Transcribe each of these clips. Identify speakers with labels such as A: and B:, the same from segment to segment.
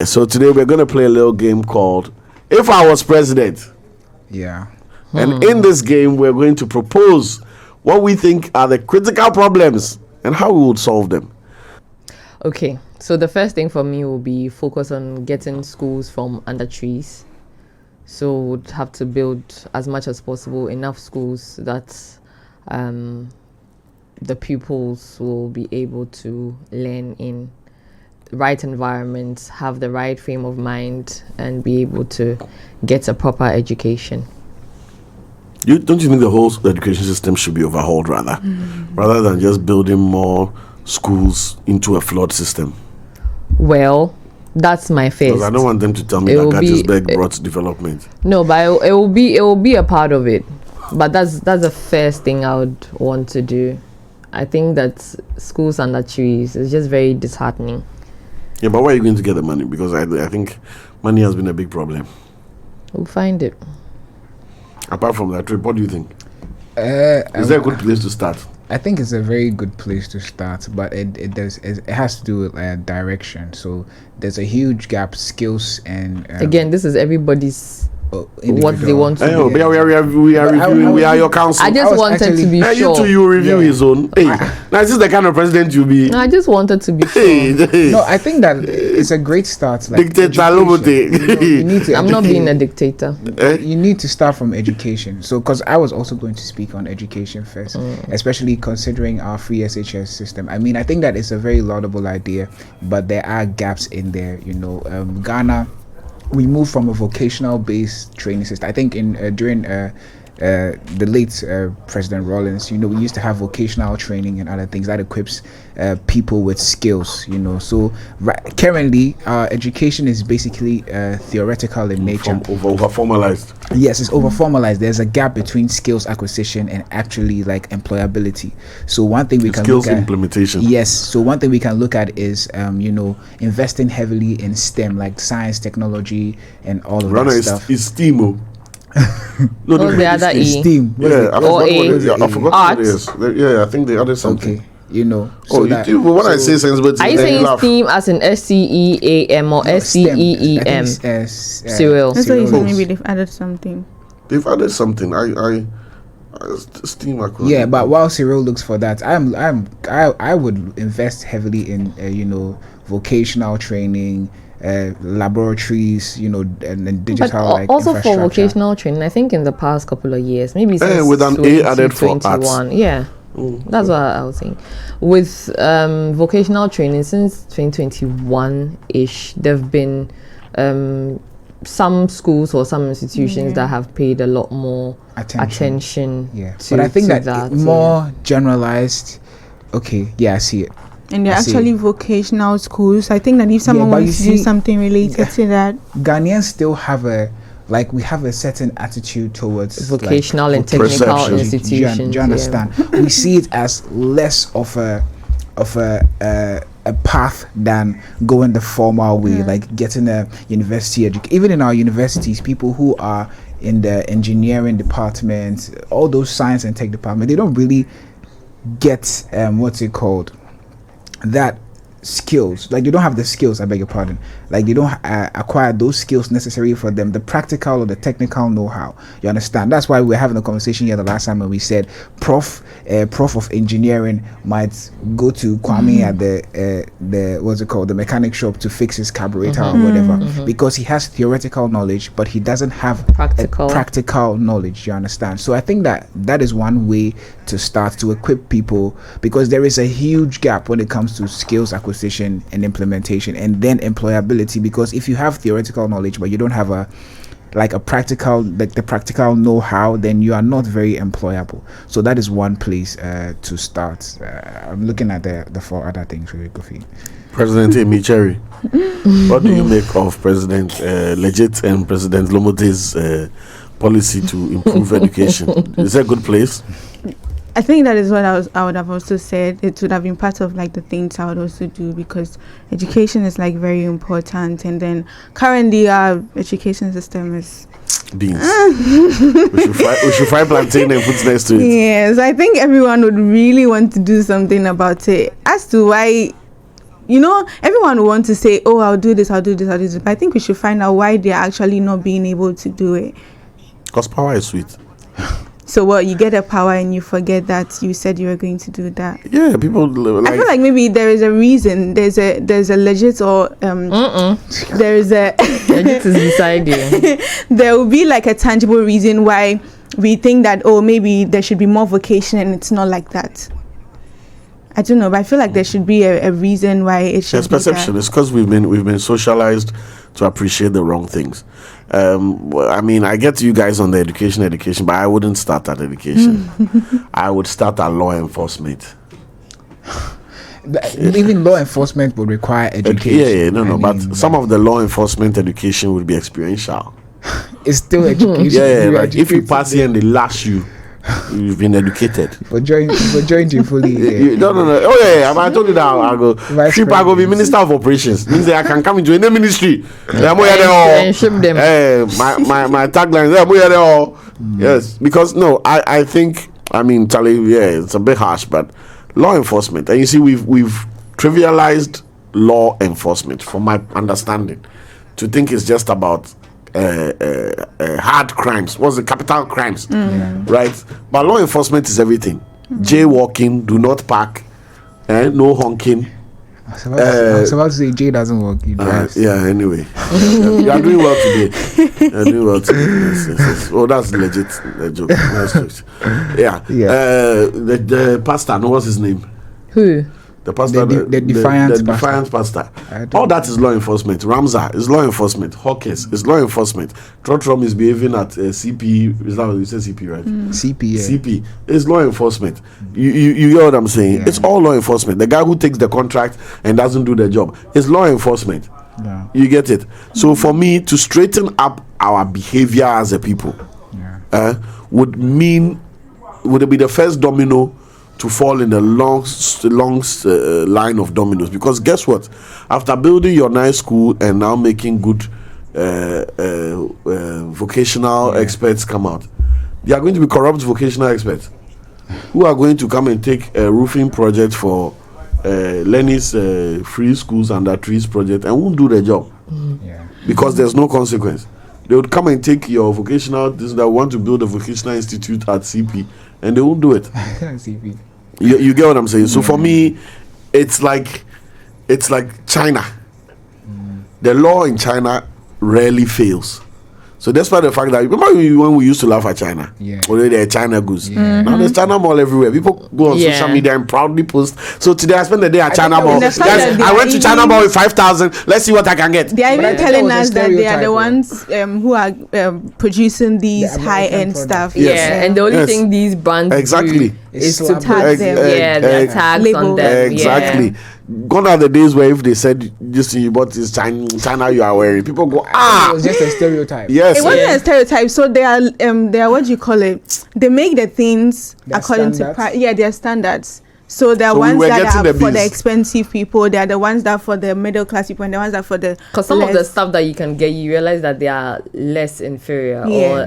A: So today we're going to play a little game called If I Was President.
B: Yeah.
A: And in this game, we're going to propose what we think are the critical problems and how we would solve them.
C: Okay, so the first thing for me will be focus on getting schools from under trees. So we'd have to build as much as possible enough schools that the pupils will be able to learn in the right environment, have the right frame of mind, and be able to get a proper education.
A: Don't you think the whole education system should be overhauled rather than just building more schools into a flawed system?
C: Well, that's my first.
A: Because I don't want them to tell me that Gettysburg brought development.
C: No, but it will be a part of it. But that's the first thing I would want to do. I think that schools under trees is just very disheartening.
A: Yeah, but where are you going to get the money? Because I think money has been a big problem.
C: We'll find it.
A: Apart from that trip, what do you think? Is there a good place to start?
B: I think it's a very good place to start, but it has to do with direction. So there's a huge gap, skills and
C: again, this is everybody's what they want to do.
A: We are reviewing. We are your counsel.
C: I just wanted to be sure.
A: You review his own. Hey, now this is the kind of president you'll be.
C: No, I just wanted to be sure.
B: No, I think that it's a great start.
A: Like dictator,
B: you need to.
C: I'm not being a dictator.
B: You need to start from education. So, because I was also going to speak on education first, especially considering our free SHS system. I mean, I think that it's a very laudable idea, but there are gaps in there. Ghana, we moved from a vocational-based training system. I think during the late President Rawlings, we used to have vocational training and other things that equips people with skills. So currently, our education is basically theoretical in nature.
A: Over formalized.
B: Yes, it's over formalized. There's a gap between skills acquisition and actually like employability. So one thing we can
A: skills
B: look at,
A: implementation.
B: Yes. So one thing we can look at is investing heavily in STEM, like science, technology, and all of that stuff.
A: It's STEAM.
C: No, the other E.
B: STEAM.
A: Yeah, I forgot what it is.
C: Art.
A: Yeah, I think they added something.
B: Okay.
A: I say sensibility,
C: are you saying STEAM as in SCEAM or SCEEM? Cyril.
D: That's what you said. Maybe they've added something.
A: They've added something. I STEAM.
B: Yeah, but while Cyril looks for that, I would invest heavily in vocational training, laboratories, and digital
C: but also for vocational training. I think in the past couple of years, maybe since
A: with an A added for arts.
C: Yeah. That's what I was saying. With vocational training since 2021-ish, there have been some schools or some institutions that have paid a lot more attention.
B: Yeah, but I think that more generalized. Okay, yeah, I see it.
D: And they're actually vocational schools. I think that if someone wants to do something related to that,
B: Ghanaians still have we have a certain attitude towards
C: vocational and technical institutions.
B: Do you understand? We see it as less of a path than going the formal way, like getting a university education. Even in our universities, people who are in the engineering department, all those science and tech department, they don't really get that skills. Like they don't have the skills, I beg your pardon, like they don't acquire those skills necessary for them, the practical or the technical know-how. You understand? That's why we're having a conversation here the last time when we said prof of engineering might go to Kwame at the mechanic shop to fix his carburetor or whatever, because he has theoretical knowledge but he doesn't have practical knowledge. You understand? So I think that is one way to start to equip people, because there is a huge gap when it comes to skills acquisition and implementation, and then employability. Because if you have theoretical knowledge but you don't have the practical know-how, then you are not very employable. So that is one place to start. I'm looking at the four other things really, Kofi.
A: President Amy Cherry, what do you make of President Legit and President Lomote's policy to improve education? Is that a good place?
D: I think that is what I would have also said. It would have been part of like the things I would also do, because education is like very important. And then currently our education system is
A: beans. we should fry plantain and put next to it.
D: Yes, I think everyone would really want to do something about it. As to why you know, everyone will want to say, oh, I'll do this, I'll do this, I'll do this. But I think we should find out why they're actually not being able to do it.
A: Because power is sweet.
D: So what, you get a power and you forget that you said you were going to do that?
A: Yeah, people like.
D: I feel like maybe there is a reason. There's a legit or there is a
C: Legit is beside you.
D: there will be like a tangible reason why we think that, oh, maybe there should be more vocation, and it's not like that. I don't know, but I feel like there should be a reason why it should.
A: Yes, perception. It's because we've been socialized to appreciate the wrong things. Well, I mean, I get you guys on the education, but I wouldn't start at education. I would start at law enforcement.
B: Even law enforcement would require education.
A: But some of the law enforcement education would be experiential.
B: It's still education.
A: Like if you pass here and they lash you, you've been educated.
B: For joining fully.
A: No. Oh yeah. I told you that I go. Ship, I go be minister of operations. Means that I can come into any ministry.
C: And ship them.
A: My tagline is yes, because no, I think, I mean, Charlie, it's a bit harsh, but law enforcement, and you see, we've trivialized law enforcement, from my understanding, to think it's just about hard crimes. What's the capital crimes, right? But law enforcement is everything. Jaywalking, do not park, no honking.
B: I was about to say Jay doesn't work.
A: Anyway, you are doing well today. Yes. Oh, that's legit joke. The pastor, what's his name?
C: Who?
A: The pastor,
B: the Defiant
A: pastor. All that is law enforcement. Ramza is law enforcement. Hawkins is law enforcement. Trotrom is behaving at CP. Is that what you say? CP, right? CP is law enforcement. You get what I'm saying? It's all law enforcement. The guy who takes the contract and doesn't do the job is law enforcement.
B: Yeah.
A: You get it? So for me to straighten up our behavior as a people, would it be the first domino to fall in a long line of dominoes? Because guess what? After building your nice school and now making good vocational experts come out, they are going to be corrupt vocational experts who are going to come and take a roofing project for Lenny's free schools under trees project and won't do the job because there's no consequence. They would come and take your vocational, this that want to build a vocational institute at CP, and they won't do it.
B: CP.
A: You get what I'm saying? So for me, it's like China. The law in China rarely fails. So despite the fact that, remember when we used to laugh at China?
B: Yeah.
A: Already there are China goods. Now there's China Mall everywhere. People go on social media and proudly post. So today I spent the day at China Mall. Guys, I went to China Mall with 5,000. Let's see what I can get.
D: They are even telling us that they are the ones who are producing these high-end stuff.
C: Yes. And the only thing these brands do is to tag them. Their tags on them.
A: Exactly. Gone are the days where if they said just you bought this China you are wearing, people go
B: it was just a stereotype.
A: Yes,
D: it wasn't a stereotype. So they are what do you call it? They make the things according to their standards. So there are ones that are for the expensive people. They are the ones that are for the middle class people, and the ones that are for the.
C: Because some of the stuff that you can get, you realize that they are less inferior, or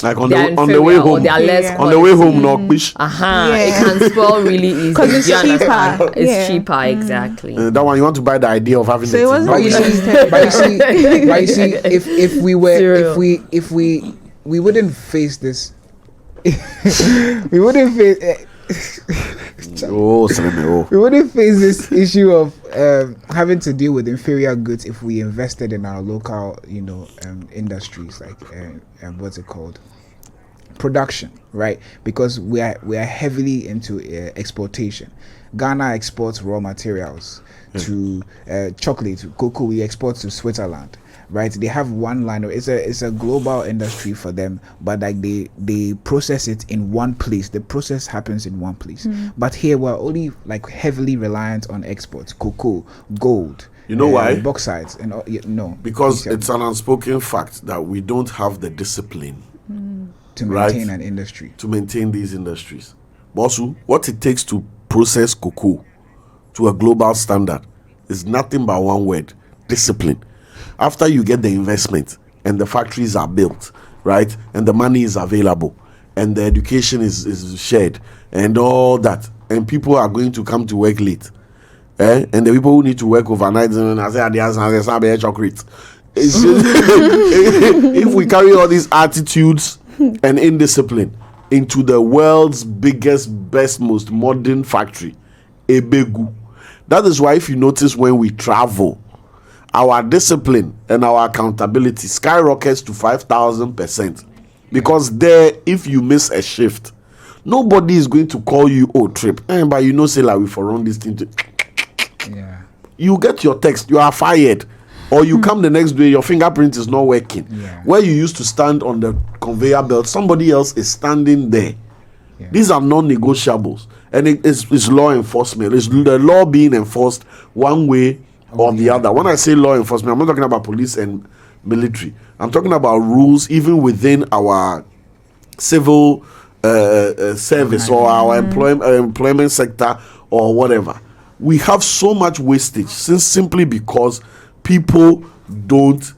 A: like on the way home,
C: they are less
A: on the way home, no fish.
C: It can spoil really easy
D: because it's cheaper.
C: It's cheaper, exactly.
A: That one you want to buy the idea of having.
D: So it wasn't.
B: But you see, if we wouldn't face this, we wouldn't face. We wouldn't face this issue of having to deal with inferior goods if we invested in our local, industries like what's it called, production, right? Because we are heavily into exportation. Ghana exports raw materials to chocolate, cocoa. We export to Switzerland. Right, they have one line. It's a global industry for them, but like they process it in one place. The process happens in one place. But here we're only like heavily reliant on exports, cocoa, gold.
A: You know why?
B: Bauxite and
A: because it's an unspoken fact that we don't have the discipline
B: to maintain an industry,
A: to maintain these industries. Bosu, what it takes to process cocoa to a global standard is nothing but one word: discipline. After you get the investment and the factories are built, right, and the money is available and the education is shared and all that, and people are going to come to work late, And the people who need to work overnight, and I say, "I chocolate." It's just, if we carry all these attitudes and indiscipline into the world's biggest, best, most modern factory, Ebegu. That is why, if you notice, when we travel, our discipline and our accountability skyrockets to 5,000%. Because there, if you miss a shift, nobody is going to call you, "Oh, trip." But you know, say like we for run this thing.
B: Yeah.
A: You get your text, you are fired. Or you come the next day, your fingerprint is not working.
B: Yeah.
A: Where you used to stand on the conveyor belt, somebody else is standing there.
B: Yeah.
A: These are non-negotiables. And it's law enforcement. It's the law being enforced one way or the other. When I say law enforcement, I'm not talking about police and military. I'm talking about rules even within our civil service or our employment sector or whatever. We have so much wastage simply because people don't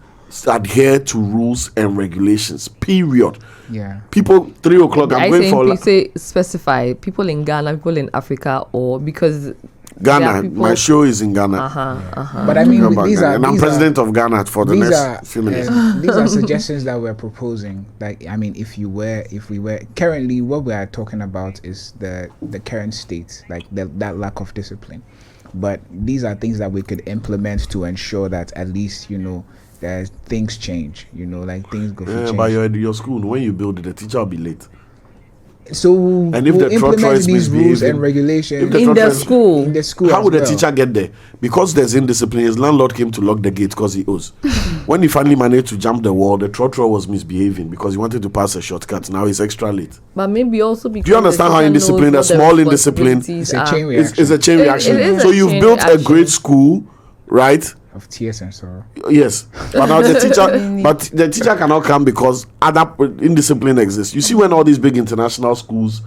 A: adhere to rules and regulations. Period.
B: Yeah.
A: People 3 o'clock. I'm
C: I
A: going
C: think
A: for
C: you say specify people in Ghana, people in Africa, or because there are
A: Ghana.
C: people-
A: My show is in Ghana.
B: But I mean,
A: About
B: these
A: Ghana.
B: are
A: And I'm
B: these
A: president
B: are,
A: of Ghana for the
B: these
A: next
B: are
A: few minutes.
B: these are suggestions that we're proposing. Like, I mean, if we were currently, what we are talking about is the current state, like that lack of discipline. But these are things that we could implement to ensure that at least, you know, that things change. You know, like things go for
A: Yeah,
B: change.
A: but your school, when you build it, the teacher will be late.
B: So
A: And if
B: we'll
A: the trotro
B: implement
A: is
B: these rules
A: misbehaving-
B: and regulations
A: if the
C: in
A: trotro
C: the
A: is-
C: school.
B: in the school.
A: How
B: as
A: would the
B: well.
A: teacher get there? Because there's indiscipline. His landlord came to lock the gate because he owes. When he finally managed to jump the wall, the trotro was misbehaving because he wanted to pass a shortcut. Now he's extra late.
C: But maybe also because
A: you understand
C: the
A: how
C: teacher
A: indiscipline,
C: knows
A: a
C: what the
A: small indiscipline-
C: responsibilities
B: It's a
C: are.
B: chain reaction
A: It's a chain
C: It-
A: reaction.
C: it is
A: So
C: a
A: you've
C: chain
A: built a
C: reaction.
A: great school, right?
B: of tears and sorrow.
A: Yes, but now the teacher cannot come because other indiscipline exists. You see, when all these big international schools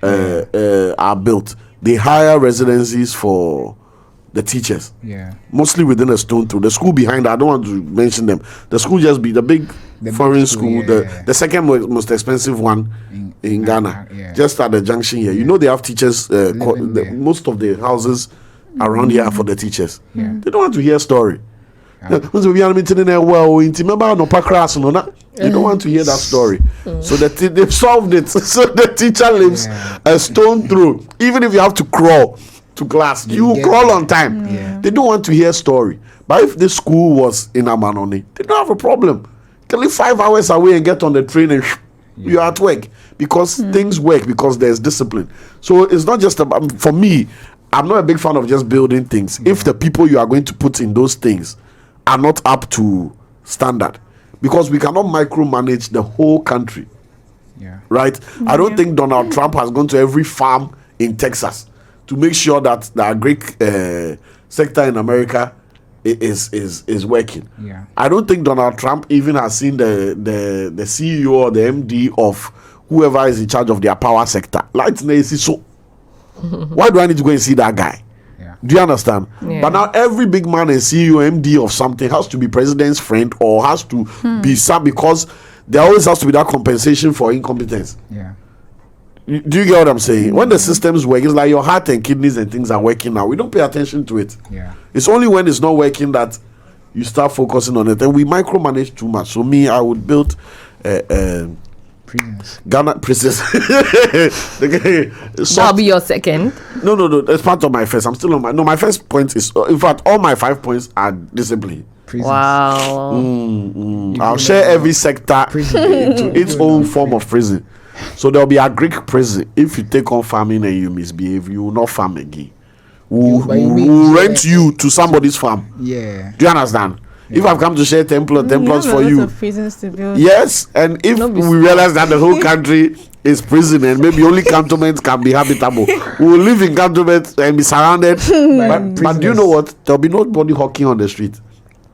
A: are built, they hire residencies for the teachers,
B: Yeah.
A: mostly within a stone throw. The school behind, I don't want to mention them. The school just be the big
B: The
A: foreign
B: big
A: school,
B: school, yeah.
A: the second most expensive one in Ghana,
B: yeah.
A: just at the junction here. You know, they have teachers.
B: Living there.
A: Most of the houses around here are for the teachers.
B: Yeah.
A: They don't want to hear story. They don't want to hear that story. So they've solved it. So the teacher lives a stone throw. Even if you have to crawl to class, you
B: get
A: crawl
B: it.
A: on time.
B: Yeah.
A: They don't want to hear story. But if this school was in Amanoni, they don't have a problem. You can live 5 hours away and get on the train and you're at work. Because things work, because there's discipline. So it's not just about, for me, I'm not a big fan of just building things. If the people you are going to put in those things are not up to standard, because we cannot micromanage the whole country,
B: Yeah.
A: right? I don't think Donald Trump has gone to every farm in Texas to make sure that the agric sector in America is working.
B: Yeah.
A: I don't think Donald Trump even has seen the CEO or the MD of whoever is in charge of their power sector. So why do I need to go and see that guy?
B: Yeah.
A: Do you understand?
C: Yeah.
A: But now every big man and CEO, MD of something has to be president's friend or has to be some, because there always has to be that compensation for incompetence.
B: Yeah.
A: Do you get what I'm saying? When the systems work, it's like your heart and kidneys and things are working now. We don't pay attention to it.
B: Yeah.
A: It's only when it's not working that you start focusing on it. And we micromanage too much. So me, I would build
B: Prisons.
A: Ghana prisons.
C: That'll be your second.
A: No. That's part of my first. I'm still on my first point is, in fact, all my 5 points are discipline.
B: Prisons.
C: Wow.
A: I'll share every sector into its own form of prison. So there'll be a Greek prison. If you take on farming and you misbehave, you will not farm again.
B: But you mean
A: We'll
B: share-
A: rent you to somebody's farm.
B: Yeah.
A: Do you understand? If I've come to share templates for you,
D: Of prisons to build.
A: yes, and if
C: No be
A: we realize that the whole country is prison and maybe only cantonments can be habitable, we will live in cantonments and be surrounded. But do you know what? There'll be nobody hawking on the street.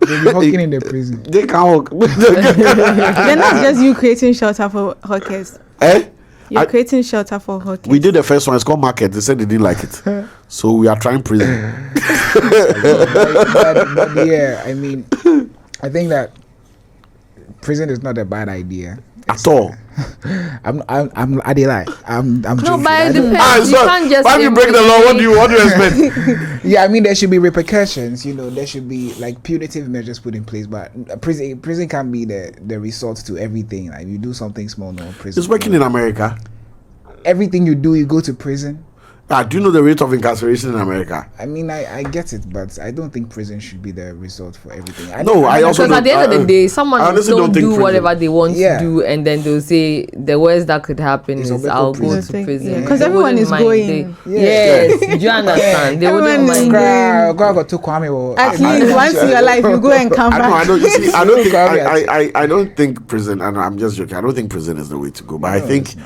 B: They'll be hawking in the prison.
A: They can hawk.
D: They're not just you creating shelter for hawkers.
A: Eh?
D: You're
A: I-
D: creating shelter for hawkers.
A: We did the first one. It's called market. They said they didn't like it, so we are trying prison.
B: but yeah, I mean, I think that prison is not a bad idea.
A: at all.
B: I did lie. I'm
C: No,
B: joking.
C: but
B: I
C: it
B: don't-
C: depends. You can't just
A: Why do you break the law? What do you expect?
B: Yeah, I mean there should be repercussions. There should be like punitive measures put in place. But prison can't be the resort to everything. Like you do something small, no prison.
A: It's working in America.
B: Everything you do, you go to prison.
A: Do you know the rate of incarceration in America?
B: I mean, I get it, but I don't think prison should be the resort for everything.
A: I also
C: Because at the end of the day, someone
A: I honestly
C: don't
A: don't think
C: do
A: prison-
C: whatever they want
B: Yeah.
C: to do, and then they'll say the worst that could happen
B: It's
C: is
B: a
C: I'll
B: prison.
C: go to prison.
D: Because
C: They
D: everyone
C: wouldn't
D: is
C: mind.
D: going.
C: Yes, do you understand? They wouldn't
D: Everyone is
C: mind.
D: going.
B: Go to Kwame.
D: At least once in your life, you go and come
A: I know.
D: back.
A: You see, I don't think.
B: Caveat.
A: I don't think prison. And I'm just joking. I don't think prison is the way to go. But I think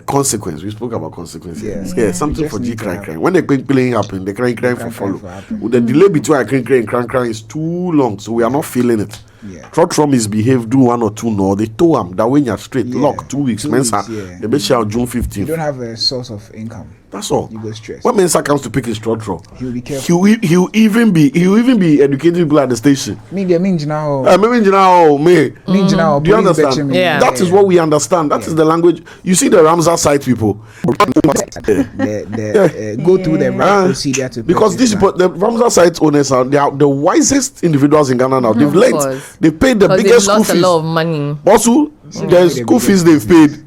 A: consequence. We spoke about consequences.
B: Yeah.
A: Yeah, something
B: Just
A: for G
B: need to
A: crying
B: have-
A: crying. When the playing happen, the crying for
B: Crying
A: follow.
B: for happen.
A: With the delay between crying and crying is too long, so we are not feeling it.
B: Yeah.
A: Trot misbehave, do 1 or 2 no. They told him that when you're straight,
B: Yeah.
A: lock 2 weeks.
B: 2
A: Mensa,
B: weeks, yeah.
A: the bitch out June
B: You
A: 15th.
B: don't have a source of income.
A: That's all.
B: You go stressed.
A: When Mensa comes to pick his trot,
B: He'll be careful.
A: he'll even be educating people at the station.
B: Media means now.
A: Maybe now, me.
B: Means now.
A: Do you understand?
C: Yeah.
A: That is what we understand. That is the language. You see the Ramsar site people.
B: Go through the right
A: Uh,
B: procedure to
A: because
B: purchase
A: these
B: land.
A: people, the Ramsar site owners they are the wisest individuals in Ghana now. They've learned.
C: course.
A: They paid the
C: Because
A: biggest
C: they've
A: school
C: lost a
A: fees.
C: lot of money.
A: Also, the school fees they've paid.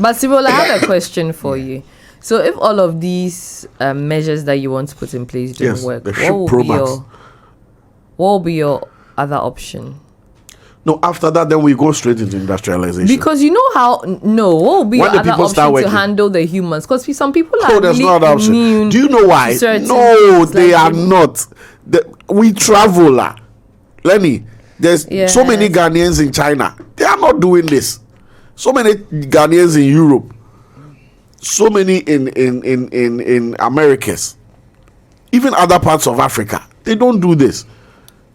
C: But Cyril, I have a question for you. So, if all of these measures that you want to put in place don't
A: Yes,
C: work,
A: the
C: what
A: ship
C: will
A: Pro
C: be
A: Max.
C: what will be your other option?
A: No, after that, then we go straight into industrialization.
C: Because you know how what will be
A: When the
C: your other
A: people start
C: option to
A: working.
C: handle the humans? Because some people are
A: Oh, there's
C: really
A: no other option.
C: immune
A: Do you know why?
C: to certain
A: No,
C: things,
A: they
C: like
A: are not. We travel. Lenny, there's so many
C: Yes.
A: Ghanaians in China. They are not doing this. So many Ghanaians in Europe. So many in Americas. Even other parts of Africa. They don't do this.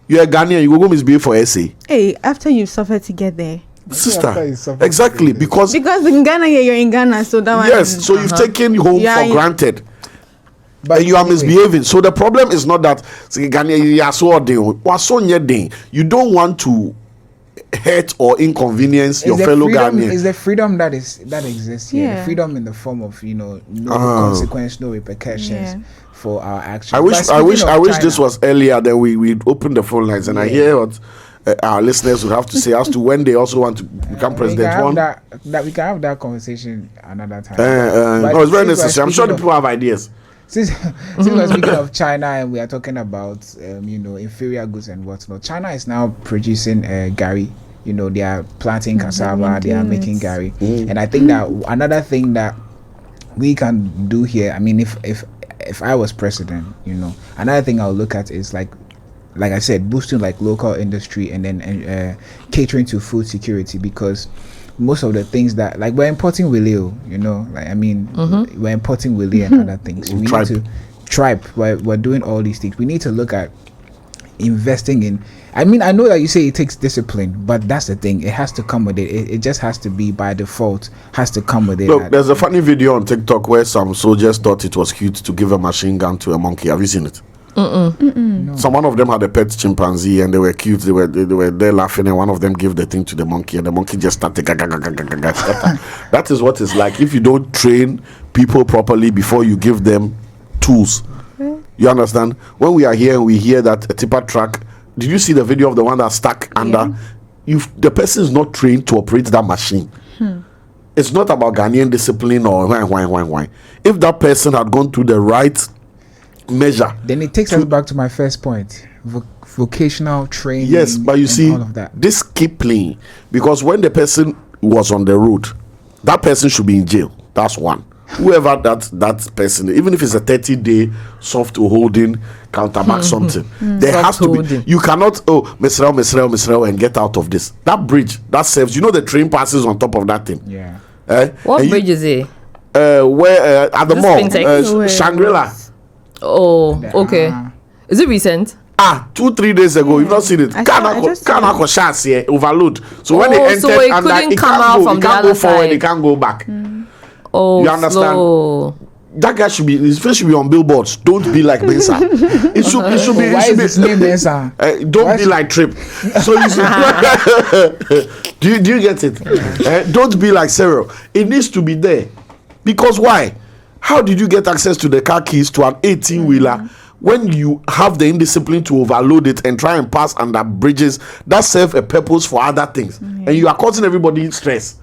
A: You're a Ghanaian, you go misbehave for essay.
D: Hey, after you suffer to get there.
B: after you
A: Sister.
B: suffer
A: Exactly. Because
D: Because in Ghana, you're in Ghana, so that one.
A: yes, so you've taken home
D: Yeah,
A: for granted.
B: But
A: And you are
B: anyway,
A: misbehaving. So the problem is not that say, Ghanaian, you are so ordinary. What's so near thing? You don't want to hurt or inconvenience your
B: the
A: fellow
B: freedom,
A: Ghanaian.
B: is the freedom that exists here.
D: Yeah.
B: The freedom in the form of no consequence, no repercussions
D: Yeah.
B: for our actions.
A: I wish
B: But speaking of
A: this
B: China,
A: was earlier. Then we opened the phone lines, and I hear what our listeners would have to say as to when they also want to become
B: we can
A: president.
B: have
A: One,
B: that we can have that conversation another time. But
A: no, it's very
B: since we're
A: necessary. I'm sure the
B: speaking
A: people have ideas.
B: Since we're speaking of China and we are talking about inferior goods and whatnot, China is now producing gari. They are planting cassava, they are making gari, and I think that another thing that we can do here. I mean, if I was president, another thing I'll look at is like I said, boosting like local industry and then catering to food security, because most of the things that like we're importing willy, we're importing willy and other things. We
A: Tripe.
B: need to tripe. We're doing all these things. We need to look at investing in. I mean, I know that you say it takes discipline, but that's the thing. It has to come with it. It just has to be by default. Has to come with it.
A: Look, there's a funny video on TikTok where some soldiers thought it was cute to give a machine gun to a monkey. Have you seen it?
B: No.
A: So one of them had a pet chimpanzee and they were cute. They were there laughing, and one of them gave the thing to the monkey, and the monkey just started. That is what it's like if you don't train people properly before you give them tools. You understand? When we are here and we hear that a tipper truck. Did you see the video of the one that stuck under? The person is not trained to operate that machine. It's not about Ghanaian discipline or why. If that person had gone through the right measure,
B: Then it takes us back to my first point: vocational training.
A: yes, but you
B: and
A: see,
B: all of that.
A: this keep playing because when the person was on the road, that person should be in jail. That's one. Whoever that person, even if it's a 30-day soft holding, counterback something, there has to be.
C: Soft-holding.
A: You cannot Mesrel and get out of this. That bridge that serves. You know the train passes on top of that thing.
B: Yeah.
C: What
A: And you-
C: bridge is it?
A: where at the
C: This
A: mall,
C: fintech?
A: Shangri-La.
C: Oh, okay. Is it recent?
A: 2-3 days ago, you've not seen it.
D: I just saw
A: Ghana chance here overload. So when they
C: Oh,
A: entered,
C: so it
A: and
C: couldn't
A: it
C: come
A: can't
C: out
A: go,
C: from
A: it
C: the
A: can't go
C: other
A: forward,
C: side.
A: it can't go back.
C: Oh,
A: You understand?
C: slow.
A: that guy should be, his face should be on billboards. Don't be like Mensa. It should be.
B: Why
A: It should
B: is
A: be.
B: his name Mensa?
A: Don't be like Trip. So you see, do you get it? Don't be like Cyril. It needs to be there. Because why? How did you get access to the car keys to an 18-wheeler when you have the indiscipline to overload it and try and pass under bridges that serve a purpose for other things? And you are causing everybody stress.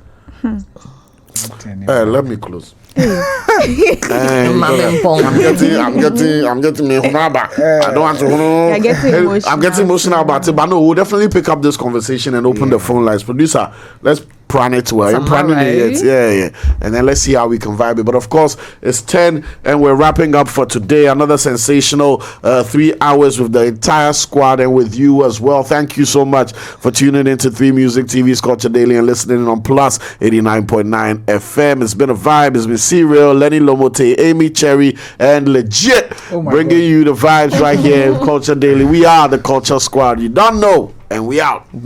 A: Let me close. I'm getting me. I don't want to. I'm getting emotional about it, but no, we'll definitely pick up this conversation and open the phone lines. Producer, let's plan it well. You're planning it, yeah. And then let's see how we can vibe it. But of course, it's 10, and we're wrapping up for today. Another sensational 3 hours with the entire squad and with you as well. Thank you so much for tuning into 3 Music TV's Culture Daily and listening on Plus 89.9 FM. It's been a vibe. It's been Serial, Lenny Lomote, Amy Cherry, and Legit bringing you the vibes right here in Culture Daily. We are the Culture Squad. You don't know, and we out.
C: Bye.